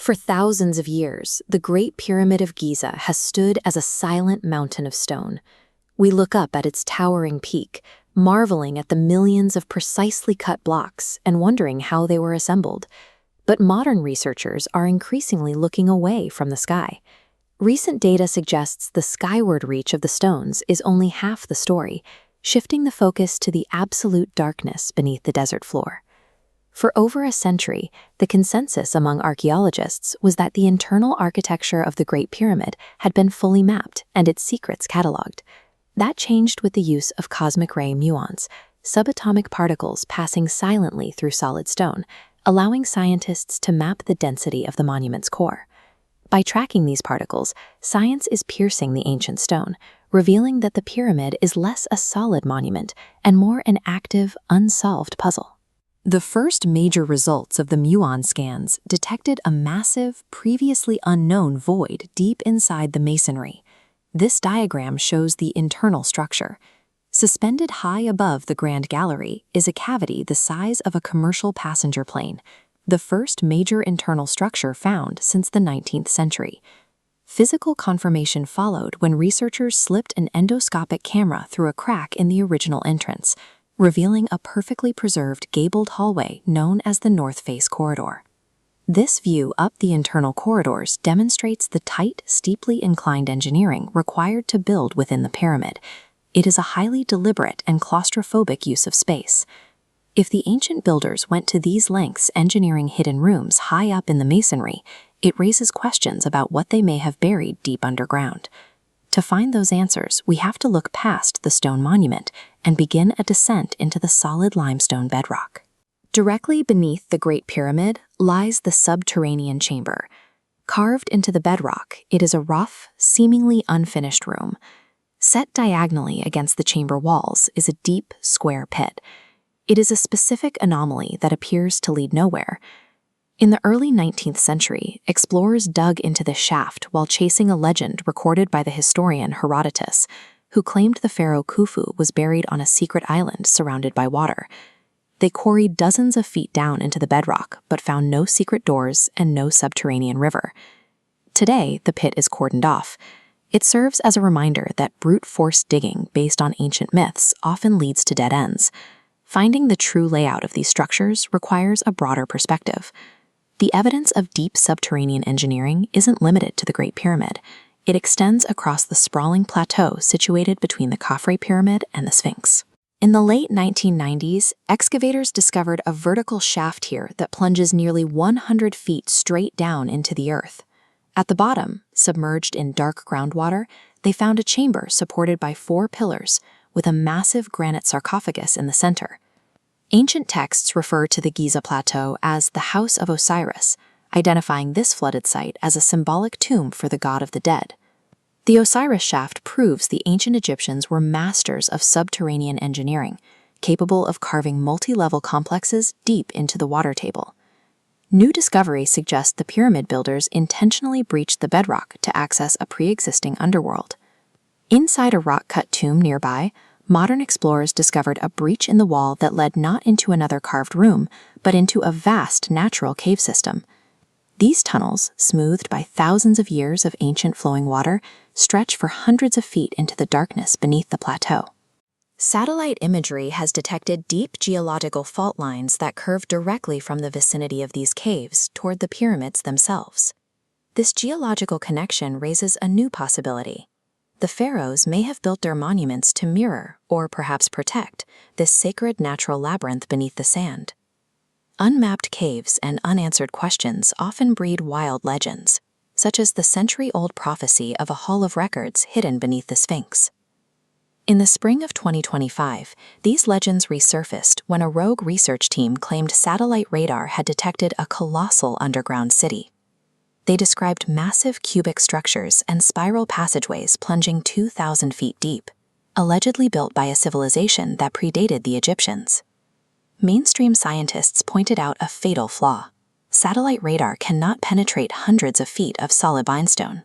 For thousands of years, the Great Pyramid of Giza has stood as a silent mountain of stone. We look up at its towering peak, marveling at the millions of precisely cut blocks and wondering how they were assembled. But modern researchers are increasingly looking away from the sky. Recent data suggests the skyward reach of the stones is only half the story, shifting the focus to the absolute darkness beneath the desert floor. For over a century, the consensus among archaeologists was that the internal architecture of the Great Pyramid had been fully mapped and its secrets cataloged. That changed with the use of cosmic ray muons, subatomic particles passing silently through solid stone, allowing scientists to map the density of the monument's core. By tracking these particles, science is piercing the ancient stone, revealing that the pyramid is less a solid monument and more an active, unsolved puzzle. The first major results of the muon scans detected a massive, previously unknown void deep inside the masonry. This diagram shows the internal structure. Suspended high above the Grand Gallery is a cavity the size of a commercial passenger plane, the first major internal structure found since the 19th century. Physical confirmation followed when researchers slipped an endoscopic camera through a crack in the original entrance, revealing a perfectly preserved gabled hallway known as the North Face Corridor. This view up the internal corridors demonstrates the tight, steeply inclined engineering required to build within the pyramid. It is a highly deliberate and claustrophobic use of space. If the ancient builders went to these lengths engineering hidden rooms high up in the masonry, it raises questions about what they may have buried deep underground. To find those answers, we have to look past the stone monument and begin a descent into the solid limestone bedrock. Directly beneath the Great Pyramid lies the subterranean chamber. Carved into the bedrock, it is a rough, seemingly unfinished room. Set diagonally against the chamber walls is a deep, square pit. It is a specific anomaly that appears to lead nowhere. In the early 19th century, explorers dug into this shaft while chasing a legend recorded by the historian Herodotus, who claimed the pharaoh Khufu was buried on a secret island surrounded by water. They quarried dozens of feet down into the bedrock, but found no secret doors and no subterranean river. Today, the pit is cordoned off. It serves as a reminder that brute force digging based on ancient myths often leads to dead ends. Finding the true layout of these structures requires a broader perspective. The evidence of deep subterranean engineering isn't limited to the Great Pyramid. It extends across the sprawling plateau situated between the Khafre Pyramid and the Sphinx. In the late 1990s, excavators discovered a vertical shaft here that plunges nearly 100 feet straight down into the earth. At the bottom, submerged in dark groundwater, they found a chamber supported by 4 pillars, with a massive granite sarcophagus in the center. Ancient texts refer to the Giza Plateau as the House of Osiris, identifying this flooded site as a symbolic tomb for the god of the dead. The Osiris shaft proves the ancient Egyptians were masters of subterranean engineering, capable of carving multi-level complexes deep into the water table. New discoveries suggest the pyramid builders intentionally breached the bedrock to access a pre-existing underworld. Inside a rock-cut tomb nearby, modern explorers discovered a breach in the wall that led not into another carved room, but into a vast natural cave system. These tunnels, smoothed by thousands of years of ancient flowing water, stretch for hundreds of feet into the darkness beneath the plateau. Satellite imagery has detected deep geological fault lines that curve directly from the vicinity of these caves toward the pyramids themselves. This geological connection raises a new possibility. The pharaohs may have built their monuments to mirror, or perhaps protect, this sacred natural labyrinth beneath the sand. Unmapped caves and unanswered questions often breed wild legends, such as the century-old prophecy of a hall of records hidden beneath the Sphinx. In the spring of 2025, these legends resurfaced when a rogue research team claimed satellite radar had detected a colossal underground city. They described massive cubic structures and spiral passageways plunging 2,000 feet deep, allegedly built by a civilization that predated the Egyptians. Mainstream scientists pointed out a fatal flaw. Satellite radar cannot penetrate hundreds of feet of solid limestone.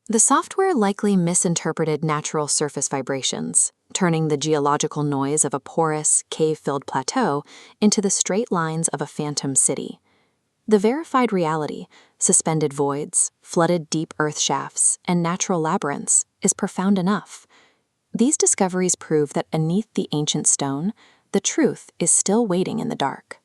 The software likely misinterpreted natural surface vibrations, turning the geological noise of a porous, cave-filled plateau into the straight lines of a phantom city. The verified reality, suspended voids, flooded deep earth shafts, and natural labyrinths, is profound enough. These discoveries prove that beneath the ancient stone, the truth is still waiting in the dark.